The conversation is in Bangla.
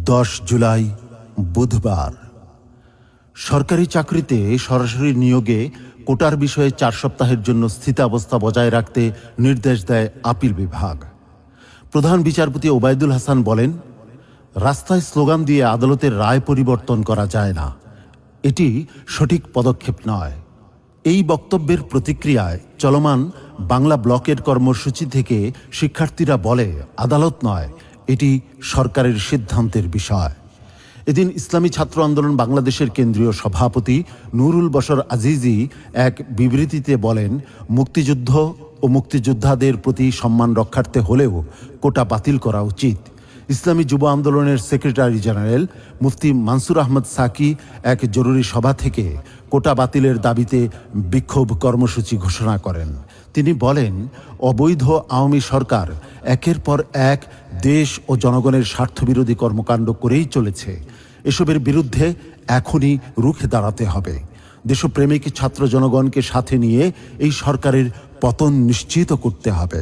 10 জুলাই বুধবার। সরকারি চাকরিতে সরাসরি নিয়োগে কোটার বিষয়ে 4 সপ্তাহের জন্য স্থিতাবস্থা বজায় রাখতে নির্দেশ দেয় আপিল বিভাগ। প্রধান বিচারপতি ওবায়দুল হাসান বলেন, রাস্তায় স্লোগান দিয়ে আদালতের রায় পরিবর্তন করা যায় না, এটি সঠিক পদক্ষেপ নয়। এই বক্তব্যের প্রতিক্রিয়ায় চলমান বাংলা ব্লকের কর্মসূচি থেকে শিক্ষার্থীরা বলে, আদালত নয়, এটি সরকারের সিদ্ধান্তের বিষয়। এদিন ইসলামী ছাত্র আন্দোলন বাংলাদেশের কেন্দ্রীয় সভাপতি নুরুল বশর আজিজি এক বিবৃতিতে বলেন, মুক্তিযুদ্ধ ও মুক্তিযোদ্ধাদের প্রতি সম্মান রক্ষার্থে হলেও কোটা বাতিল করা উচিত। ইসলামী যুব আন্দোলনের সেক্রেটারি জেনারেল মুফতি মানসুর আহমদ সাকি এক জরুরি সভা থেকে কোটা বাতিলের দাবিতে বিক্ষোভ কর্মসূচি ঘোষণা করেন। তিনি বলেন, অবৈধ আওয়ামী সরকার একের পর এক দেশ ও জনগণের স্বার্থবিরোধী কর্মকাণ্ড করেই চলেছে। এসবের বিরুদ্ধে এখনই রুখে দাঁড়াতে হবে। দেশপ্রেমিক ছাত্র জনগণকে সাথে নিয়ে এই সরকারের পতন নিশ্চিত করতে হবে।